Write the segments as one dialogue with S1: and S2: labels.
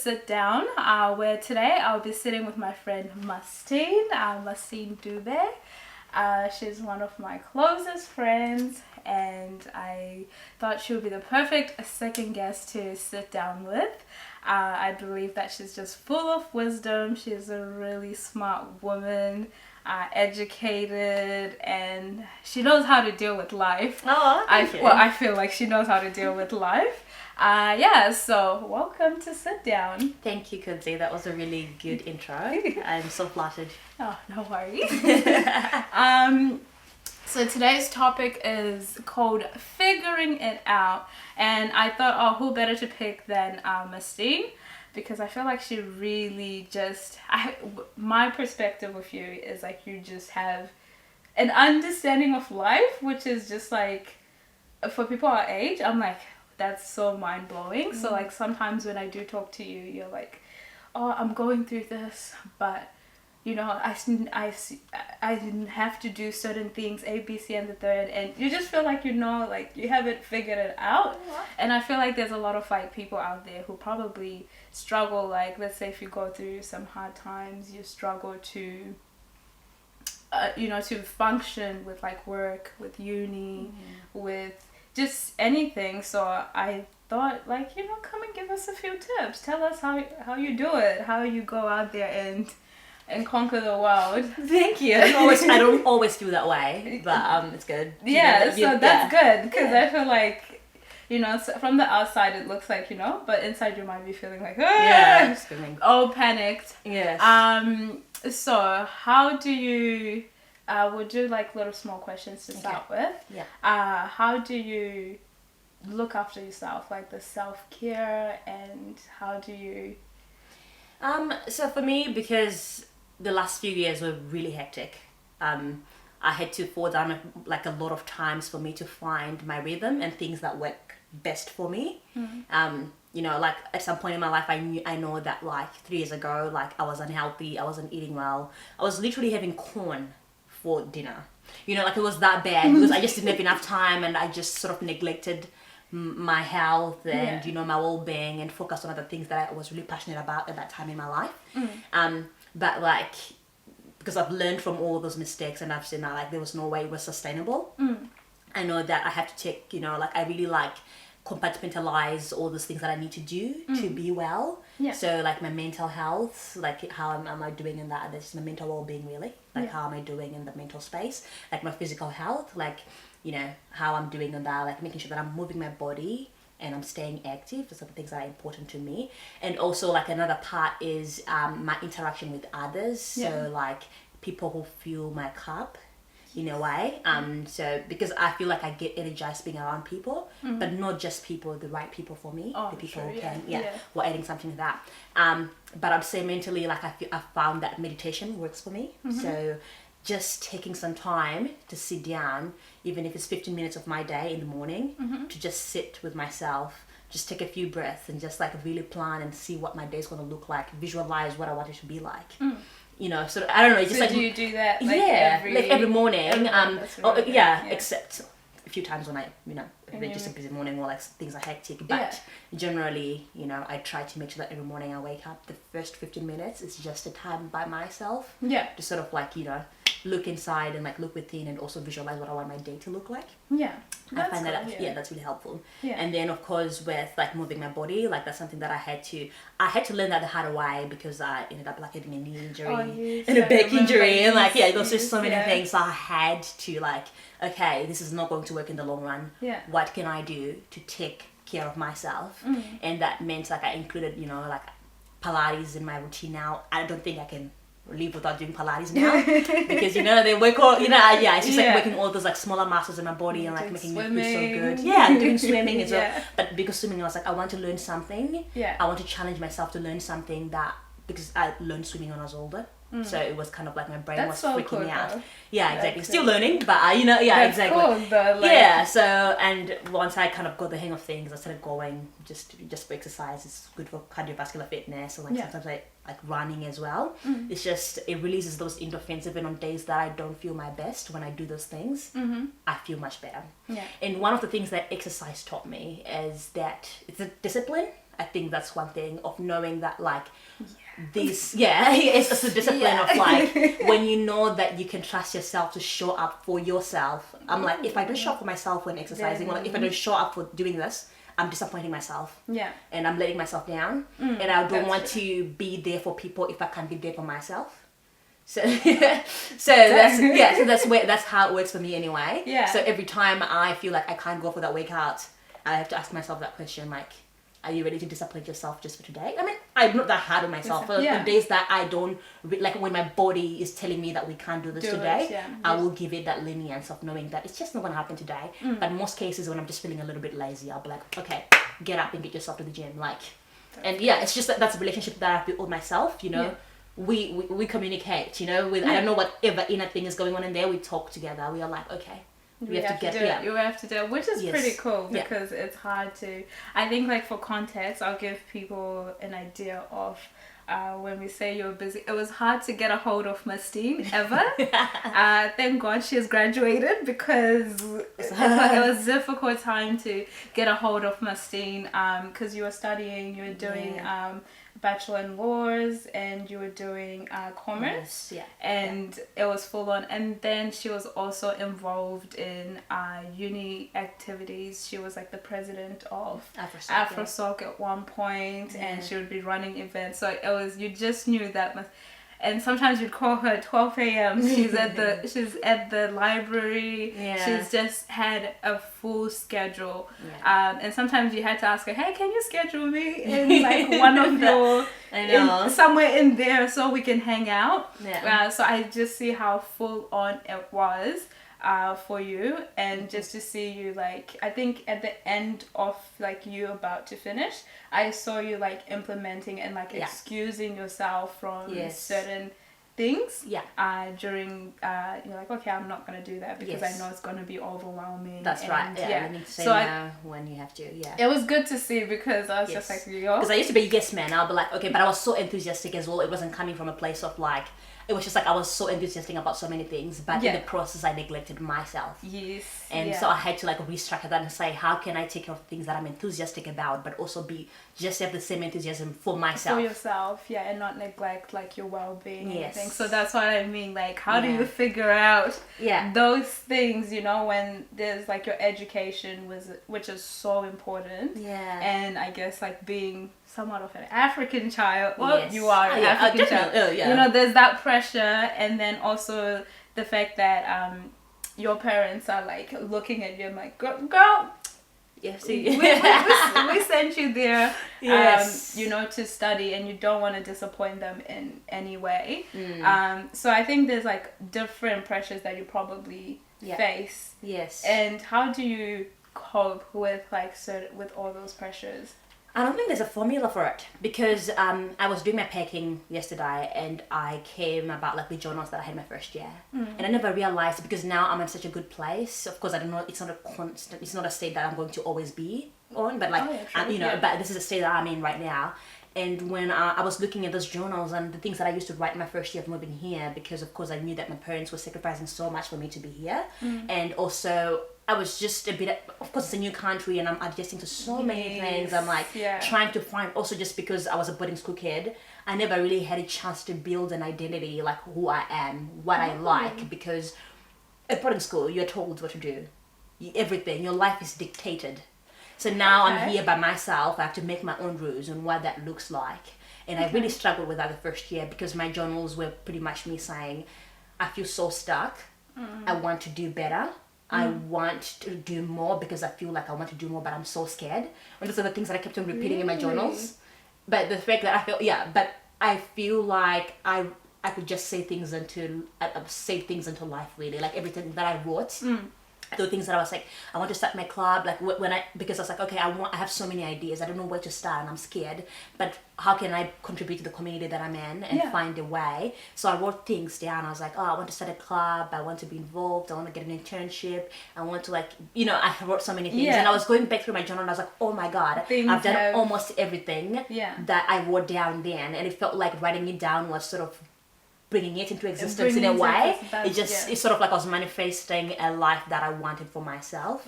S1: Sit Down, where today I'll be sitting with my friend Mastine, Mastine Dube. She's one of my closest friends, and I thought she would be the perfect second guest to sit down with. I believe that she's just full of wisdom. She's a really smart woman, educated, and she knows how to deal with life. I feel like she knows how to deal with life. So welcome to Sit Down.
S2: Thank you, Kunzi. That was a really good intro. I'm so flattered.
S1: Oh, no worries. So today's topic is called Figuring It Out. And I thought, who better to pick than Mastine? Because I feel like she really my perspective of you is like you just have an understanding of life, which is just like, for people our age, I'm like, that's so mind-blowing. So like sometimes when I do talk to you, you're like, oh, I'm going through this, but you know, I didn't have to do certain things, A, B, C, and the third, and you just feel like, you know, like you haven't figured it out. And I feel like there's a lot of like people out there who probably struggle, like let's say if you go through some hard times, you struggle to to function with like work, with uni, with just anything. So I thought, like, you know, come and give us a few tips. Tell us how you do it, how you go out there and conquer the world.
S2: Thank you. I don't always feel that way, but it's good.
S1: That's good, because I feel like, you know, from the outside it looks like, you know, but inside you might be feeling like,
S2: screaming.
S1: Oh, panicked.
S2: Yes.
S1: So how do you we'll do like little small questions to start with. How do you look after yourself, like the self-care, and how do you
S2: so for me, because the last few years were really hectic, I had to fall down like a lot of times for me to find my rhythm and things that work best for me. You know, like at some point in my life, I know that like 3 years ago, like I was unhealthy, I wasn't eating well, I was literally having corn for dinner. You know, like it was that bad because I just didn't have enough time, and I just sort of neglected my health and you know, my well-being, and focused on other things that I was really passionate about at that time in my life. But like, because I've learned from all those mistakes, and I've seen that like there was no way it was sustainable. I know that I have to take, you know, like I really like compartmentalize all those things that I need to do to be well. So like my mental health, like how am I doing in that? This is my mental well-being, really. Like how am I doing in the mental space? Like my physical health, like, you know, how I'm doing in that, like making sure that I'm moving my body and I'm staying active. Those are the things that are important to me. And also like another part is my interaction with others. So like people who fill my cup in a way. So because I feel like I get energized being around people, but not just people, the right people for me, the people who can, who are adding something to that. But I'd say mentally, like I found that meditation works for me. So just taking some time to sit down, even if it's 15 minutes of my day in the morning, to just sit with myself, just take a few breaths and just like really plan and see what my day is going to look like, visualize what I want it to be like. You know, so I don't know, just
S1: so
S2: like,
S1: do you do that like
S2: every morning?
S1: Really
S2: Except a few times when I, you know, if it's just a busy morning or like things are hectic, but generally, you know, I try to make sure that every morning I wake up, the first 15 minutes is just a time by myself. To sort of like, you know, look inside and like look within, and also visualize what I want my day to look like. I find that that's really helpful. And then of course with like moving my body, like that's something that I had to learn that the hard way, because I ended up like getting a knee injury and a back injury, and like it was just so many things. So I had to like, okay, this is not going to work in the long run. What can I do to take care of myself? And that meant like I included, you know, like Pilates in my routine now. I don't think I can live without doing Pilates now, because you know they work all, you know, it's just like working all those like smaller muscles in my body and like making me feel so good. Doing swimming as well. But because swimming, I was like, I want to learn something. I want to challenge myself to learn something, that because I learned swimming when I was older. So it was kind of like my brain was freaking out.
S1: Though.
S2: Exactly. Still learning, but you know, exactly.
S1: Cool, though, like...
S2: So, and once I kind of got the hang of things, I started going just for exercise. It's good for cardiovascular fitness, and like sometimes I like running as well. It's just, it releases those endorphins. Even on days that I don't feel my best, when I do those things, I feel much better. And one of the things that exercise taught me is that it's a discipline. I think that's one thing of knowing that like this, it's a discipline of like when you know that you can trust yourself to show up for yourself. I'm like, if I don't show up for myself when exercising, or like if I don't show up for doing this, I'm disappointing myself.
S1: Yeah.
S2: And I'm letting myself down. And I don't want to be there for people if I can't be there for myself. So that's how it works for me anyway.
S1: Yeah.
S2: So every time I feel like I can't go for that workout, I have to ask myself that question, like, are you ready to disappoint yourself just for today? I mean, I'm not that hard on myself. But the days that I don't, like when my body is telling me that we can't do this today, I will give it that lenience of knowing that it's just not going to happen today. But in most cases, when I'm just feeling a little bit lazy, I'll be like, okay, get up and get yourself to the gym. Like, and it's just that's a relationship that I've built with myself, you know. Yeah. We communicate, you know, with I don't know whatever inner thing is going on in there, we talk together. We are like, okay, we have to do it.
S1: You have to do it, which is pretty cool because it's hard to. I think, like, for context, I'll give people an idea of when we say you're busy. It was hard to get a hold of Mastine ever. Thank God she has graduated because it was a difficult time to get a hold of Mastine because you were studying, you were doing Bachelor in Laws, and you were doing commerce, and it was full on. And then she was also involved in uni activities. She was like the president of AfroSoc at one point, and she would be running events. So it was, you just knew that. And sometimes you'd call her at 12 a.m. She's at the library. She's just had a full schedule. And sometimes you had to ask her, hey, can you schedule me in like one of your somewhere in there so we can hang out? So I just see how full on it was for you, and just to see you, like, I think at the end of like you about to finish, I saw you like implementing and like excusing yourself from certain things during you're like, okay, I'm not gonna do that because I know it's gonna be overwhelming.
S2: That's right. You need to say no when you have to.
S1: It was good to see because I was just like,
S2: because I used to be a yes man. I'll be like, okay, but I was so enthusiastic as well. It wasn't coming from a place of like, it was just like I was so enthusiastic about so many things, but in the process I neglected myself. So I had to like restructure that and say, how can I take care of things that I'm enthusiastic about, but also just have the same enthusiasm for myself.
S1: For yourself, and not neglect like your well-being and things. So that's what I mean, like, how do you figure out those things, you know, when there's like your education which is so important. And I guess like being somewhat of an African child. Well, you are an African child. You know, there's that pressure, and then also the fact that your parents are like looking at you and like, girl, we sent you there, you know, to study, and you don't want to disappoint them in any way. So I think there's like different pressures that you probably face. And how do you cope with like with all those pressures?
S2: I don't think there's a formula for it, because I was doing my packing yesterday and I came about like the journals that I had my first year, and I never realized, because now I'm in such a good place. Of course, I don't know, it's not a constant, it's not a state that I'm going to always be on, but like you know, but this is a state that I'm in right now. And when I was looking at those journals and the things that I used to write in my first year of moving here, because of course I knew that my parents were sacrificing so much for me to be here, and also I was just a bit, of course it's a new country and I'm adjusting to so many things. I'm like trying to find, also just because I was a boarding school kid, I never really had a chance to build an identity, like who I am, what I like, because at boarding school you're told what to do. Everything, your life is dictated. So now I'm here by myself. I have to make my own rules on what that looks like. And I really struggled with that the first year, because my journals were pretty much me saying, I feel so stuck. I want to do better. I want to do more because I feel like I want to do more, but I'm so scared. And those are the things that I kept on repeating in my journals. But the fact that I felt, but I feel like I could just say things into life, really. Like everything that I wrote. There were things that I was like, I want to start my club, like because I was like, okay, I have so many ideas, I don't know where to start and I'm scared, but how can I contribute to the community that I'm in and find a way? So I wrote things down. I was like, oh, I want to start a club, I want to be involved, I want to get an internship, I want to, like, you know, I wrote so many things, and I was going back through my journal and I was like, oh my god, I've done almost everything that I wrote down then, and it felt like writing it down was sort of bringing it into existence in a way. It's sort of like I was manifesting a life that I wanted for myself.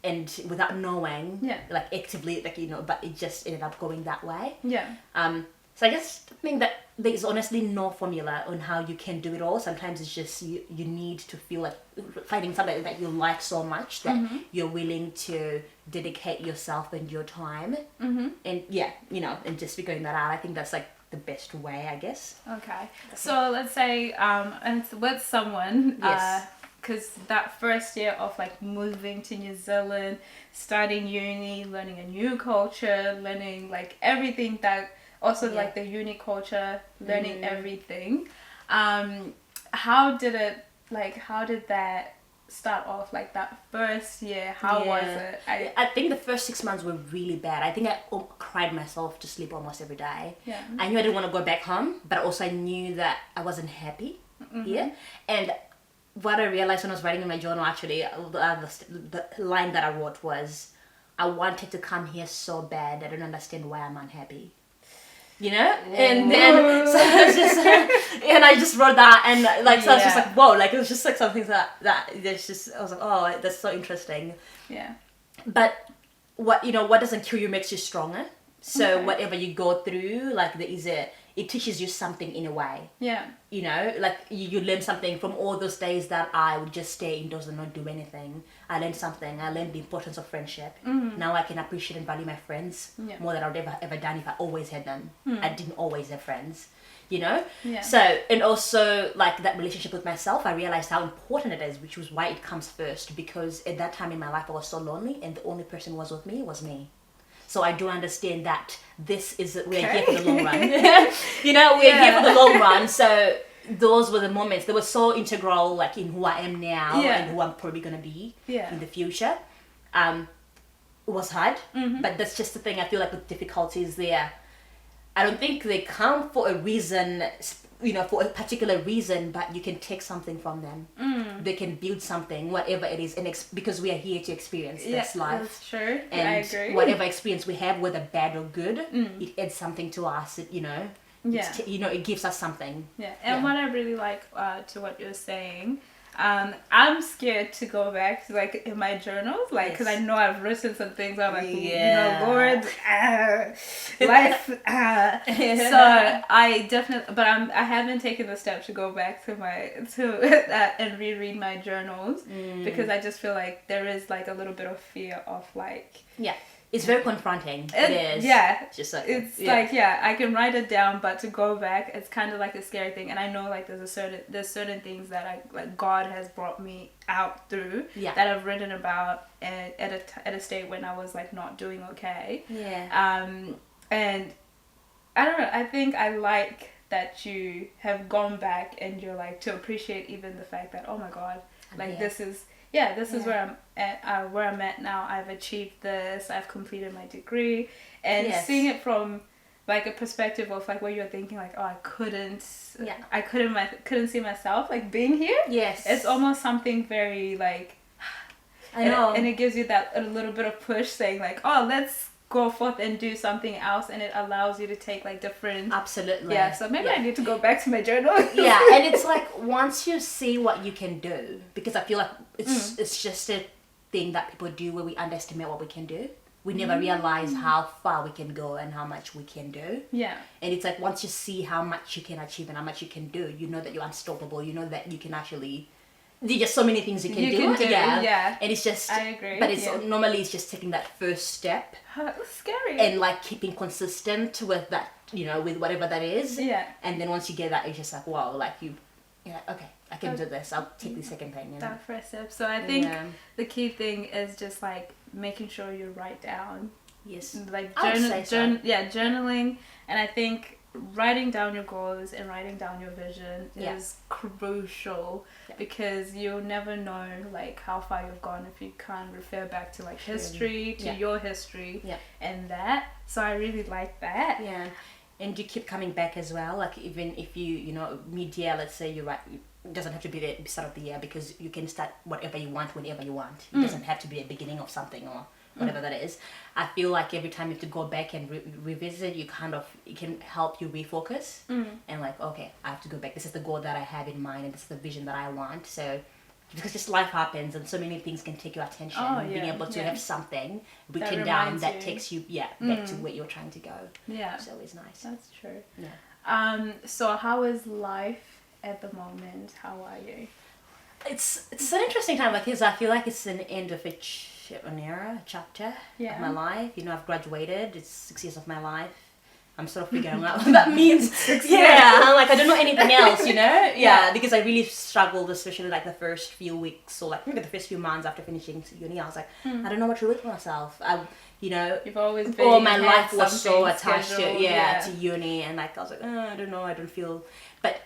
S2: and without knowing,
S1: Yeah.
S2: like actively, like, you know, but it just ended up going that way.
S1: Yeah.
S2: So I just think that there is honestly no formula on how you can do it all. Sometimes it's just you need to feel like finding something that you like so much that you're willing to dedicate yourself and your time. And yeah, you know, and just figuring that out. I think that's like the best way, I guess.
S1: Okay. So let's say and it's with someone,
S2: Yes.
S1: because that first year of like moving to New Zealand, starting uni, learning a new culture, learning like everything that also
S2: Yeah.
S1: like the uni culture, learning everything. How did that start off, like that first year? How was it?
S2: I think the first 6 months were really bad. I think I cried myself to sleep almost every day.
S1: Yeah.
S2: I knew I didn't want to go back home, but also I knew that I wasn't happy here. And what I realized when I was writing in my journal, actually, the line that I wrote was, I wanted to come here so bad, I don't understand why I'm unhappy. You know, and then so I was just and I just wrote that, and like so I was just like, whoa, like it was just like something that there's just, I was like, oh, that's so interesting.
S1: Yeah.
S2: But what doesn't kill you makes you stronger. So whatever you go through, like it teaches you something in a way.
S1: Yeah.
S2: You know, like you learn something from all those days that I would just stay indoors and not do anything. I learned something. I learned the importance of friendship. Now I can appreciate and value my friends more than I would ever done if I always had them. I didn't always have friends, you know?
S1: Yeah.
S2: So, and also like that relationship with myself, I realized how important it is, which was why it comes first, because at that time in my life I was so lonely and the only person who was with me was me. So I do understand that we're here for the long run. You know, we're here for the long run. So those were the moments that were so integral, like in who I am now and who I'm probably going to be in the future. It was hard, but that's just the thing. I feel like with difficulties there, I don't think they come for a reason, you know, for a particular reason, but you can take something from them. They can build something, whatever it is, and because we are here to experience this life.
S1: That's true.
S2: And
S1: I agree.
S2: whatever experience we have, whether bad or good, it adds something to us. You know, it gives us something.
S1: Yeah, and what I really like to what you're saying, I'm scared to go back to like in my journals, like because I know I've written some things. I'm like, you know, Lord, life. So I definitely, but I haven't taken the step to go back to and reread my journals because I just feel like there is like a little bit of fear of like.
S2: Yeah. It's very confronting. It is.
S1: Yeah.
S2: Just like,
S1: like, I can write it down, but to go back, it's kind of like a scary thing. And I know like there's certain things that God has brought me out through that I've written about at a state when I was like not doing okay.
S2: Yeah.
S1: And I don't know. I think I like that you have gone back and you're like to appreciate even the fact that, oh my God, like this is where I'm at now. I've achieved this. I've completed my degree, and seeing it from like a perspective of like where you're thinking like, oh, I couldn't see myself like being here.
S2: Yes,
S1: it's almost something very like,
S2: I know,
S1: and it gives you that a little bit of push, saying like, oh, let's go forth and do something else, and it allows you to take like different.
S2: Absolutely.
S1: Yeah, so maybe I need to go back to my journal.
S2: Yeah, and it's like once you see what you can do, because I feel like it's just a thing that people do where we underestimate what we can do. We never realize how far we can go and how much we can do. Yeah. And it's like once you see how much you can achieve and how much you can do, you know that you're unstoppable. You know that you can actually. There's just so many things you can do. Yeah. And it's just. I agree. But it's normally it's just taking that first step.
S1: That's scary.
S2: And like keeping consistent with that, you know, with whatever that is. Yeah. And then once you get that, it's just like, wow, like you're like, okay, I can do this. I'll take the second thing. You know?
S1: That first step. So I think the key thing is just like making sure you write down. Yes. Like journaling. And I think writing down your goals and writing down your vision is crucial because you'll never know like how far you've gone if you can't refer back to like history, to your history and that. So I really like that.
S2: Yeah. And you keep coming back as well, like even if you know, mid-year, let's say you write, it doesn't have to be the start of the year because you can start whatever you want whenever you want. It doesn't have to be a beginning of something or whatever that is. I feel like every time you have to go back and revisit, it can help you refocus and like, okay, I have to go back. This is the goal that I have in mind and this is the vision that I want. So because just life happens and so many things can take your attention. Being able to have something written down that takes you back to where you're trying to go.
S1: Yeah,
S2: it's always nice.
S1: That's true.
S2: Yeah.
S1: So how is life at the moment? How are you?
S2: It's an interesting time because I feel like it's an end of an era, a chapter of my life. You know, I've graduated. It's 6 years of my life. I'm sort of figuring out what that means. I'm like, I don't know anything else, you know? Yeah, because I really struggled, especially like the first few weeks or like maybe the first few months after finishing uni. I was like, I don't know what to do with myself.
S1: You've always been
S2: all my life was so attached
S1: scheduled,
S2: to uni, and like I was like, I don't know, I don't feel, but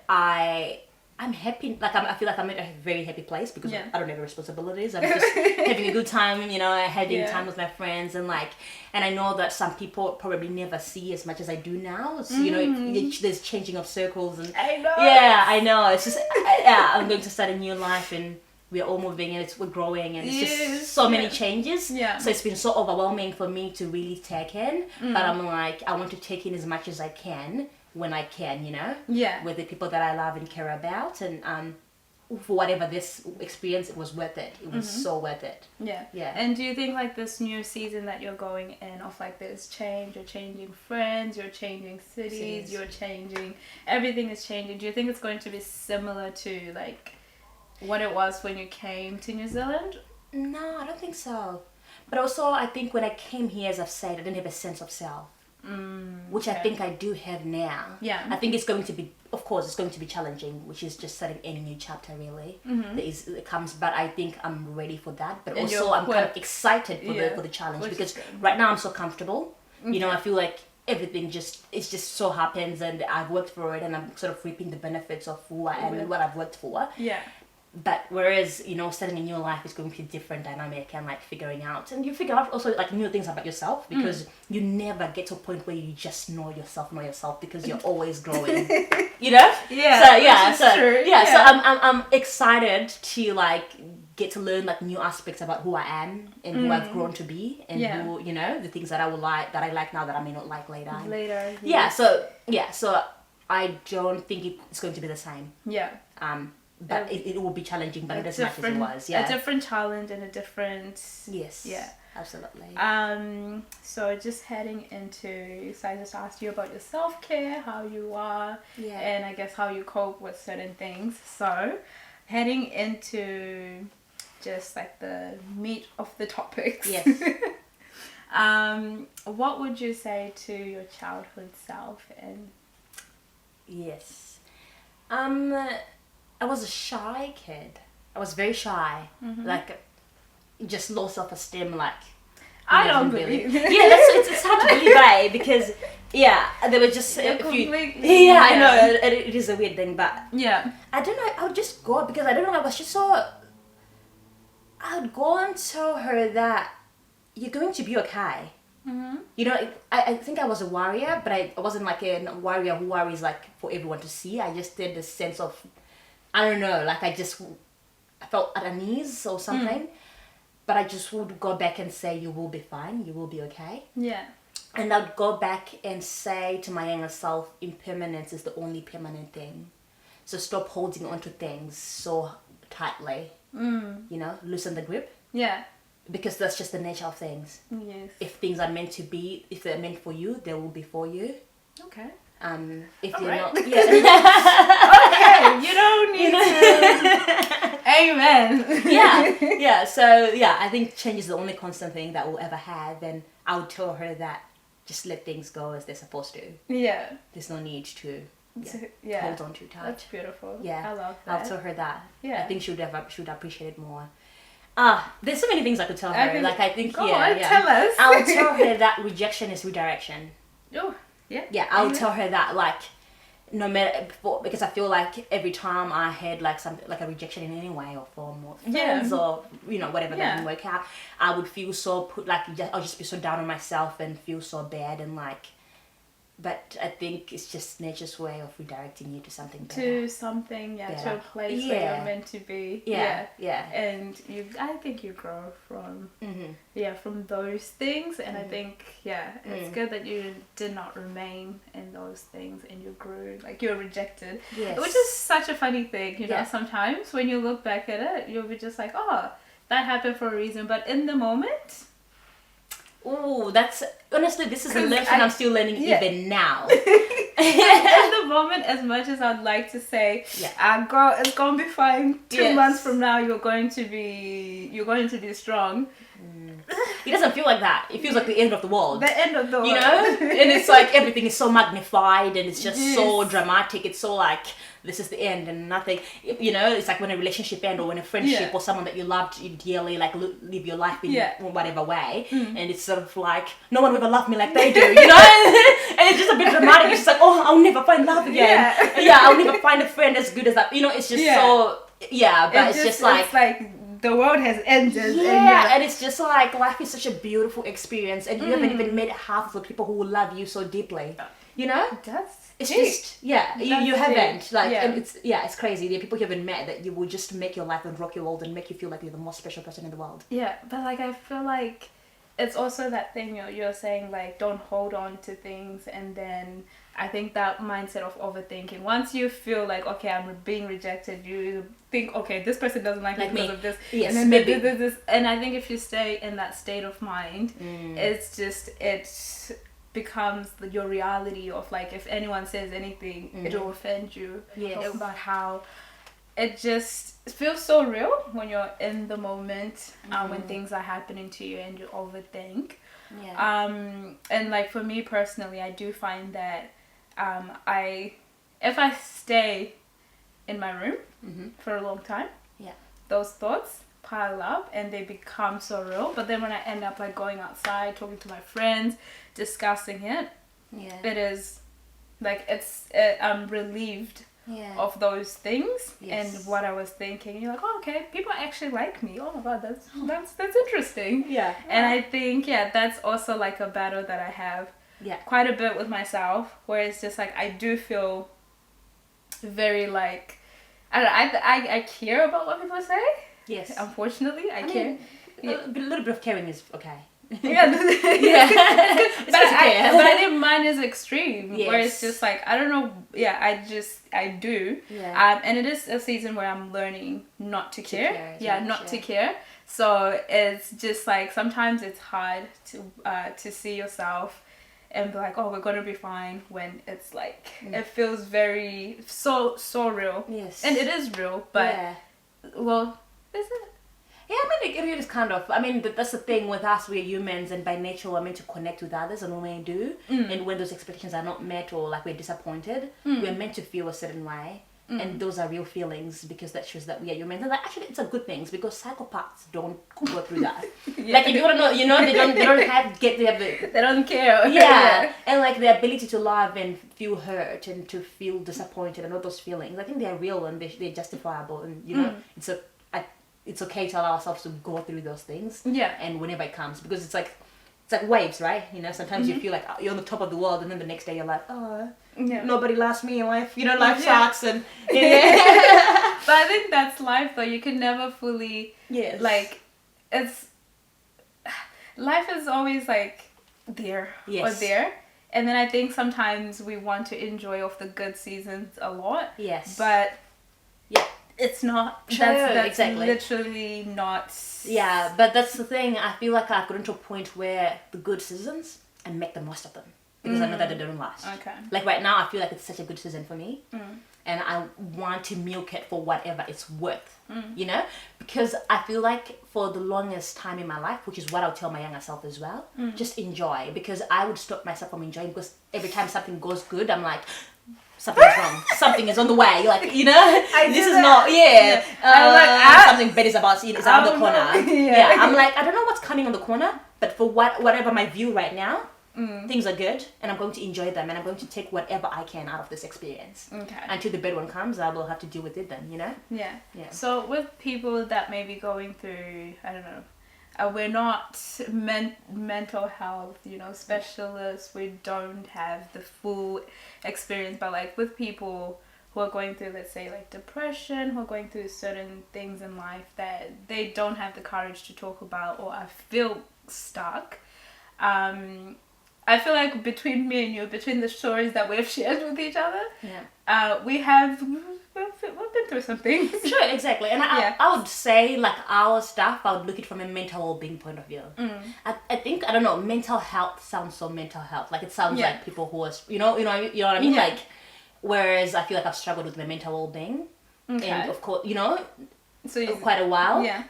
S2: I'm happy, like I feel like I'm in a very happy place because I don't have responsibilities. I'm just having a good time, you know, having time with my friends, and I know that some people probably never see as much as I do now. So, you know, there's changing of circles, and
S1: I know.
S2: Yeah, I know. It's just I'm going to start a new life, and we're all moving, and we're growing, and it's just so many changes. Yeah. So it's been so overwhelming for me to really take in, but I'm like, I want to take in as much as I can. When I can, you know, with the people that I love and care about, and for whatever this experience, it was worth it. It was so worth it. Yeah.
S1: And do you think like this new season that you're going in, of like this change, you're changing friends, you're changing cities, you're changing, everything is changing. Do you think it's going to be similar to like what it was when you came to New Zealand?
S2: No, I don't think so. But also, I think when I came here, as I've said, I didn't have a sense of self. Which I think I do have now. Yeah. I think it's going to be, of course, it's going to be challenging, which is just starting any new chapter really. It comes, but I think I'm ready for that. But and also I'm kind of excited for the challenge, which because right now I'm so comfortable. You know, I feel like everything it just so happens, and I've worked for it, and I'm sort of reaping the benefits of who I am and what I've worked for. Yeah. But whereas, you know, starting a new life is going to be a different dynamic, and like figuring out, and you figure out also like new things about yourself, because you never get to a point where you just know yourself because you're always growing, you know? So I'm excited to like get to learn like new aspects about who I am and who I've grown to be, and who, you know, the things that I like now that I may not like later. So I don't think it's going to be the same. But it will be challenging, but not as much as it was.
S1: A different challenge and a different...
S2: Yes. Yeah. Absolutely.
S1: So just heading into... So I just asked you about your self-care, how you are, and I guess how you cope with certain things. So heading into just like the meat of the topics. Yes. What would you say to your childhood self? And
S2: yes. I was a shy kid. I was very shy. Like, just low self-esteem, like...
S1: I don't believe it.
S2: It's hard to believe, right? Because, there were just a few... I know, it is a weird thing, but... Yeah. I don't know, I would just go, because I don't know, I was just so... I would go and tell her that you're going to be okay. You know, I think I was a warrior, but I wasn't like a warrior who worries like for everyone to see. I just did this sense of... I don't know, like I felt at unease or something, but I just would go back and say, you will be fine, you will be okay. Yeah. And I'd go back and say to my younger self, impermanence is the only permanent thing. So stop holding on to things so tightly, you know, loosen the grip. Yeah. Because that's just the nature of things. Yes. If things are meant to be, if they're meant for you, they will be for you. Okay. If you're not, okay,
S1: you don't need to. Amen.
S2: So I think change is the only constant thing that we'll ever have, and I would tell her that just let things go as they're supposed to. Yeah. There's no need to hold on too tight.
S1: That's beautiful. Yeah, I love that.
S2: I'll tell her that. Yeah. I think she would appreciate it more. There's so many things I could tell her. Tell
S1: us.
S2: I'll tell her that rejection is redirection.
S1: Oh.
S2: Yeah, I'll tell her that, like, no matter, because I feel like every time I had like something like a rejection in any way or form or friends or, you know, whatever that didn't work out, I would feel so I'll just be so down on myself and feel so bad, and like But I think it's just nature's way of redirecting you to something better.
S1: To something, to a
S2: Better.
S1: place where you're meant to be.
S2: Yeah.
S1: And I think you grow from from those things, and I think it's good that you did not remain in those things and you grew, like you're rejected.
S2: Yes.
S1: Which is such a funny thing, you know. Sometimes when you look back at it, you'll be just like, oh, that happened for a reason, but in the moment.
S2: Oh, that's honestly, this is a lesson I'm still learning even now.
S1: In the moment, as much as I'd like to say, girl, it's gonna be fine. 2 months from now, you're going to be strong.
S2: It doesn't feel like that. It feels like the end of the world.
S1: The end of the world.
S2: You know? And it's like everything is so magnified and it's just so dramatic. It's so like, this is the end and nothing. You know, it's like when a relationship ends or when a friendship or someone that you loved dearly, like live your life in whatever way. And it's sort of like, no one will ever love me like they do, you know? And it's just a bit dramatic. It's just like, oh, I'll never find love again. I'll never find a friend as good as that. You know, it's just so, but it's just like...
S1: It's like the world has ended.
S2: And it's just like, life is such a beautiful experience and you haven't even met half of the people who will love you so deeply. You know? It's
S1: deep.
S2: just, you haven't. Like, and it's crazy. There are people you haven't met that you will just make your life and rock your world and make you feel like you're the most special person in the world.
S1: Yeah, but like, I feel like it's also that thing you're saying, like, don't hold on to things, and then I think that mindset of overthinking. Once you feel like, okay, I'm being rejected, you think, okay, this person doesn't like me because of this,
S2: yes,
S1: and then this, and I think if you stay in that state of mind, it's just becomes your reality of like, if anyone says anything, it will offend you. About how it just feels so real when you're in the moment, when things are happening to you and you overthink. And like for me personally, I do find that if I stay in my room for a long time, those thoughts pile up and they become so real. But then when I end up like going outside, talking to my friends, discussing it, it is like I'm relieved of those things and what I was thinking. You're like, oh, okay, people actually like me. Oh my god, that's interesting. And I think that's also like a battle that I have quite a bit with myself, where it's just like I do feel very like I care about what people say. Unfortunately, I care.
S2: A little bit of caring is okay.
S1: But I think mine is extreme, where it's just like, I don't know, I do, and it is a season where I'm learning not to care, to care. So it's just like, sometimes it's hard to see yourself and be like, oh, we're gonna be fine, when it's like it feels very so real. And it is real, but well, is it?
S2: Yeah, I mean, it is kind of, I mean, that's the thing with us, we're humans, and by nature we're meant to connect with others, and when we do, and when those expectations are not met or like we're disappointed, we're meant to feel a certain way, and those are real feelings, because that shows that we are humans. And like, actually, it's a good thing, because psychopaths don't go through that. Like, if you want to know, you know, they don't
S1: they don't care.
S2: And like the ability to love and feel hurt and to feel disappointed and all those feelings, I think they're real and they're justifiable, and you know, it's okay to allow ourselves to go through those things. And whenever it comes, because it's like waves, right? You know, sometimes you feel like you're on the top of the world, and then the next day you're like, oh, nobody loves me in life. You know, life sucks. And
S1: but I think that's life, though. You can never fully like, life is always like there or there. And then I think sometimes we want to enjoy off the good seasons a lot. But it's not true. That's literally not.
S2: But that's the thing. I feel like I've gotten to a point where the good seasons, I make the most of them, because I know that they don't last. Like right now, I feel like it's such a good season for me, and I want to milk it for whatever it's worth. You know, because I feel like for the longest time in my life, which is what I'll tell my younger self as well, just enjoy, because I would stop myself from enjoying, because every time something goes good, I'm like, something's wrong. Something is on the way. Like, you know, this is not. Something bad is about. It's around the corner. I'm like, I don't know what's coming on the corner, but for whatever my view right now, things are good, and I'm going to enjoy them, and I'm going to take whatever I can out of this experience. Until the bad one comes, I will have to deal with it then. You know.
S1: So with people that may be going through, I don't know, we're not mental health, you know, specialists. We don't have the full experience, but like with people who are going through, let's say, like depression, who are going through certain things in life that they don't have the courage to talk about, or I feel stuck. I feel like between me and you, between the stories that we've shared with each other, we've been through some things.
S2: Sure, exactly. And I would say, like, our stuff, I would look at it from a mental well-being point of view. I think, I don't know, mental health sounds so mental health. Like, it sounds like people who are, you know what I mean? Like, whereas I feel like I've struggled with my mental well-being.
S1: Okay.
S2: And, of course, you know,
S1: so
S2: quite a while.
S1: Yeah.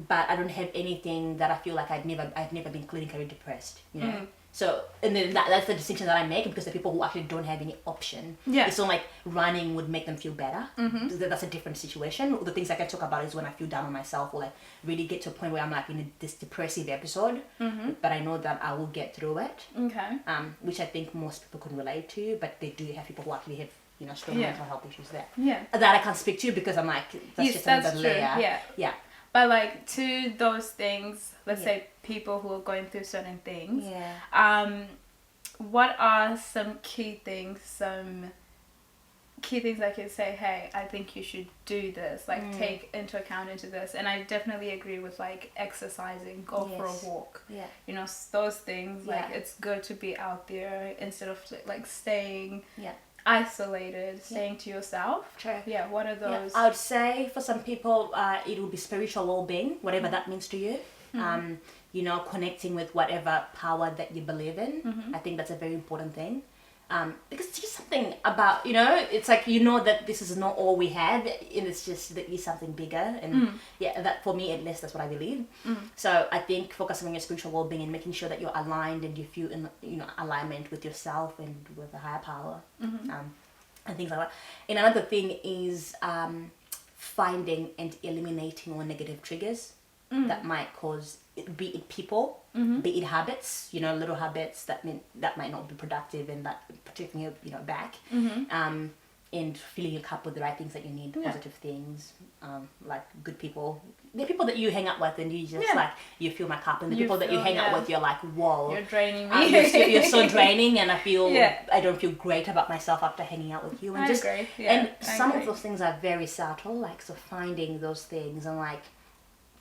S2: But I don't have anything that I feel like I've never been clinically depressed, you know? So, and then that's the distinction that I make, because the people who actually don't have any option, it's not like running would make them feel better. That's a different situation. The things I can talk about is when I feel down on myself, or like really get to a point where I'm like in this depressive episode, but I know that I will get through it.
S1: Okay.
S2: Which I think most people can relate to, but they do have people who actually have, you know, strong mental health issues there.
S1: Yeah.
S2: That I can't speak to, because I'm like, that's just another layer.
S1: Yeah. But like, to those things, let's say people who are going through certain things, what are some key things I could say, hey, I think you should do this, like take into account into this? And I definitely agree with like exercising, go for a walk, you know, those things. Like, it's good to be out there instead of like staying isolated, staying to yourself.
S2: True.
S1: Yeah, what are those?
S2: I would say for some people, it will be spiritual well-being, whatever that means to you. You know, connecting with whatever power that you believe in. I think that's a very important thing. Because it's just something about, you know, it's like, you know, that this is not all we have, and it's just that is something bigger. And that, for me at least, that's what I believe. So I think focusing on your spiritual well-being and making sure that you're aligned and you feel in, you know, alignment with yourself and with a higher power, and things like that. And another thing is finding and eliminating all negative triggers that might cause, be it people, be it habits, you know, little habits that might not be productive, and that taking you, you know, back, and filling your cup with the right things that you need, positive things, like good people, the people that you hang out with, and you just like, you fill my cup, and the people that you hang out with, you're like, whoa,
S1: you're draining me.
S2: You're so draining, and I feel I don't feel great about myself after hanging out with you. And
S1: I agree. Yeah,
S2: and some of those things are very subtle, like, so finding those things and like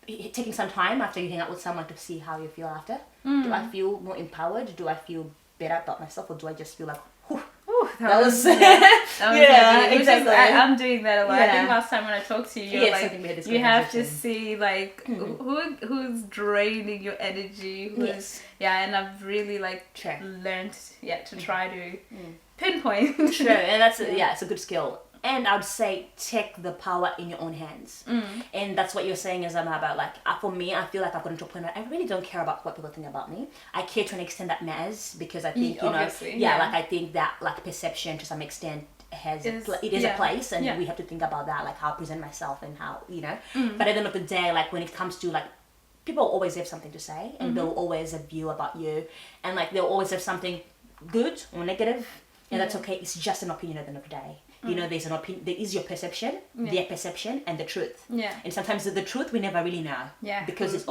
S2: taking some time after you hang out with someone to see how you feel after. Do I feel more empowered? Do I feel better about myself? Or do I just feel like, whew, that was
S1: exactly. I'm doing that a lot. I think last time when I talked to you, like, you have to see like who's draining your energy, who's and I've really like learned to try to pinpoint.
S2: True, and that's it's a good skill. And I would say, take the power in your own hands. And that's what you're saying is about, like, for me, I feel like I've gotten to a point where I really don't care about what people think about me. I care to an extent that matters, because I think, you know, like, I think that, like, perception to some extent it is a place, and we have to think about that, like, how I present myself and how, you know. But at the end of the day, like, when it comes to, like, people always have something to say, and they'll always have a view about you, and, like, they'll always have something good or negative, and that's okay. It's just an opinion at the end of the day. You know, there's an opinion. There is your perception, their perception, and the truth. And sometimes the truth we never really know. Because it's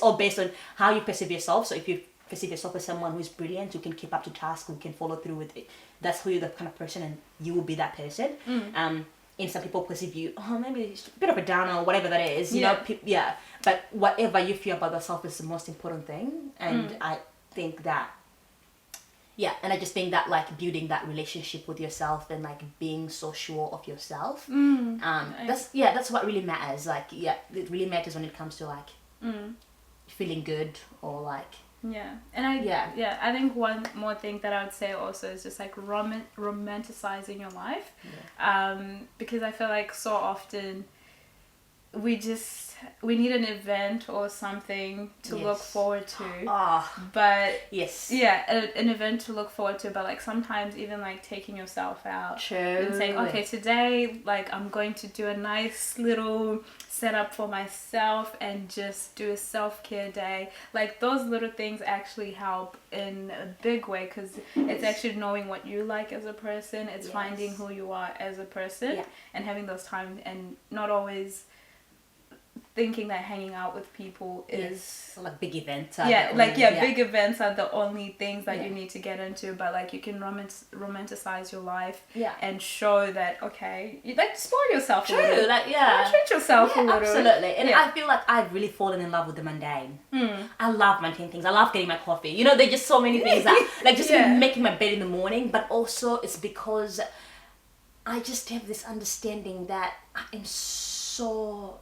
S2: all based on how you perceive yourself. So if you perceive yourself as someone who is brilliant, who can keep up to task, who can follow through with it, that's who you're the kind of person, and you will be that person. And some people perceive you, maybe it's a bit of a downer or whatever that is. You know, But whatever you feel about yourself is the most important thing, and I think that. And I just think that, like, building that relationship with yourself and, like, being so sure of yourself, that's what really matters. Like, it really matters when it comes to, like, feeling good, or, like...
S1: And I think one more thing that I would say also is just, like, romanticizing your life. Because I feel like so often we need an event or something to look forward to. But an event to look forward to, but like sometimes even like taking yourself out and saying, okay, today, like, I'm going to do a nice little setup for myself and just do a self-care day. Like, those little things actually help in a big way, because it's actually knowing what you like as a person. It's finding who you are as a person and having those times, and not always thinking that hanging out with people is
S2: like big events.
S1: Big events are the only things that you need to get into, but like you can romanticize your life and show that you like spoil yourself a little. Treat yourself a little.
S2: Absolutely. And I feel like I've really fallen in love with the mundane. I love mundane things. I love getting my coffee. You know, there's just so many things that like just making my bed in the morning, but also it's because I just have this understanding that I am so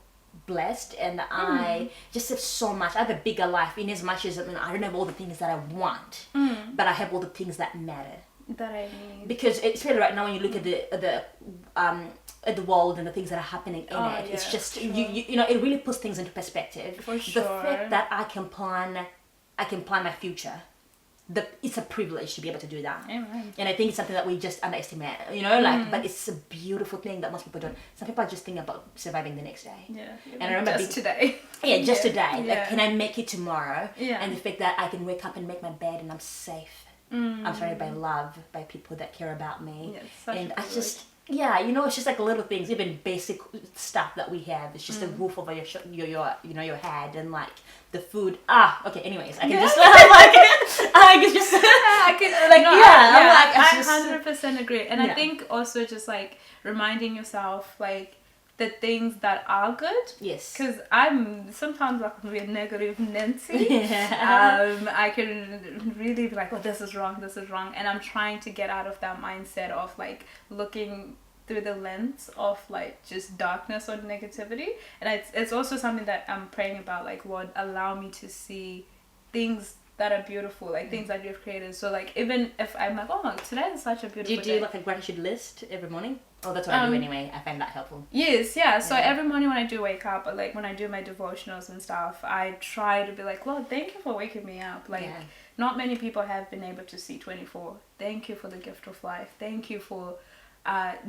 S2: blessed and I just have so much. I have a bigger life in as much as I don't have all the things that I want, but I have all the things that matter.
S1: That I need.
S2: Because especially right now when you look at the world and the things that are happening in it, it's just you know, it really puts things into perspective.
S1: For sure.
S2: The fact that I can plan my future. It's a privilege to be able to do that.
S1: Amen.
S2: And I think it's something that we just underestimate, you know, like, but it's a beautiful thing that most people don't. Some people are just thinking about surviving the next day.
S1: Yeah.
S2: And I remember
S1: today.
S2: Yeah, just today. Like, can I make it tomorrow?
S1: Yeah.
S2: And the fact that I can wake up and make my bed and I'm safe. I'm surrounded by love, by people that care about me.
S1: Yeah,
S2: and I just, you know, it's just like little things, even basic stuff that we have. It's just a roof over your your head and like the food. Anyways, I can just I can just
S1: I 100% agree. And I think also just like reminding yourself like the things that are good.
S2: Yes.
S1: Because I'm sometimes like a negative Nancy. I can really be like, oh, this is wrong, and I'm trying to get out of that mindset of like looking through the lens of like just darkness or negativity. And it's also something that I'm praying about, like, Lord, allow me to see things that are beautiful, like things that you've created. So like even if I'm like, oh, today is such a beautiful day.
S2: Do you do like a gratitude list every morning? Oh, that's what I do anyway. I find that helpful.
S1: Yes, so every morning when I do wake up, or like when I do my devotionals and stuff, I try to be like, Lord, thank you for waking me up. Like not many people have been able to see 24. Thank you for the gift of life. Thank you for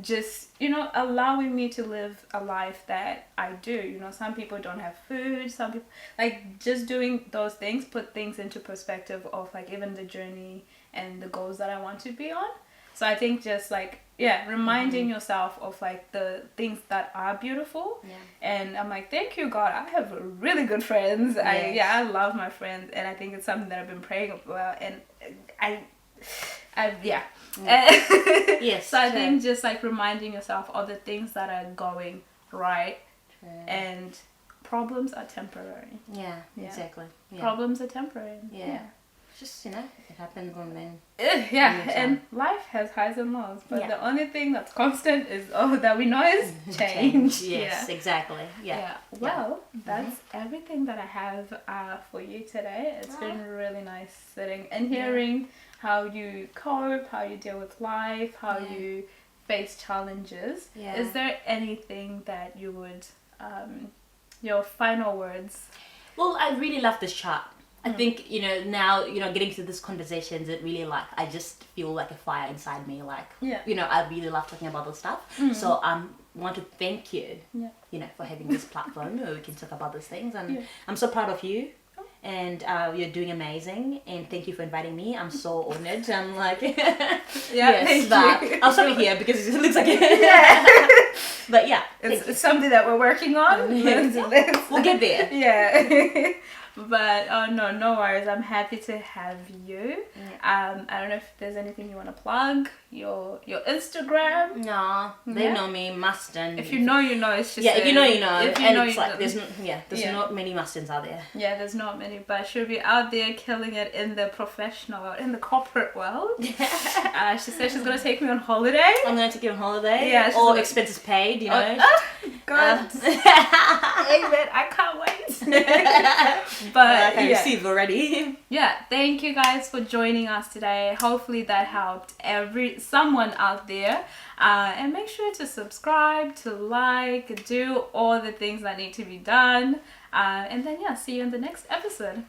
S1: just, you know, allowing me to live a life that I do. You know, some people don't have food, some people, like, just doing those things put things into perspective of like even the journey and the goals that I want to be on. So I think just like reminding yourself of like the things that are beautiful. And I'm like, thank you, God, I have really good friends. I love my friends, and I think it's something that I've been praying about, and yes. So I think just like reminding yourself of the things that are going right. And problems are temporary.
S2: Exactly.
S1: Problems are temporary.
S2: Just, you know, it happens and then
S1: and life has highs and lows, but the only thing that's constant is that we know is change.
S2: Yes, exactly.
S1: Well, that's everything that I have for you today. It's been really nice sitting and hearing how you cope, how you deal with life, how you face challenges. Is there anything that you would your final words?
S2: Well, I really love this chat. I think, you know, now, you know, getting to these conversations, it really, like, I just feel like a fire inside me. Like, you know, I really love talking about this stuff. So I want to thank you, you know, for having this platform where we can talk about these things. And I'm so proud of you. And you're doing amazing. And thank you for inviting me. I'm so honored. I'm like, I'll start here because it looks like But it's
S1: something that we're working on.
S2: We'll get there.
S1: But no worries. I'm happy to have you. I don't know if there's anything you want to plug. Your Instagram.
S2: No, they know me, Mastine.
S1: If you know, you know. It's just
S2: if you know, you know.
S1: If you
S2: and
S1: know,
S2: it's
S1: you
S2: like
S1: know.
S2: there's not many Mastines out there.
S1: Yeah, there's not many, but she'll be out there killing it in the professional world, in the corporate world. She said she's gonna take me on holiday.
S2: I'm gonna take you on holiday.
S1: Yeah,
S2: all expenses paid. You know.
S1: God. Amen. I can't wait. But
S2: I received already.
S1: Thank you guys for joining us today. Hopefully that helped someone out there. And make sure to subscribe, to like, do all the things that need to be done. And then see you in the next episode.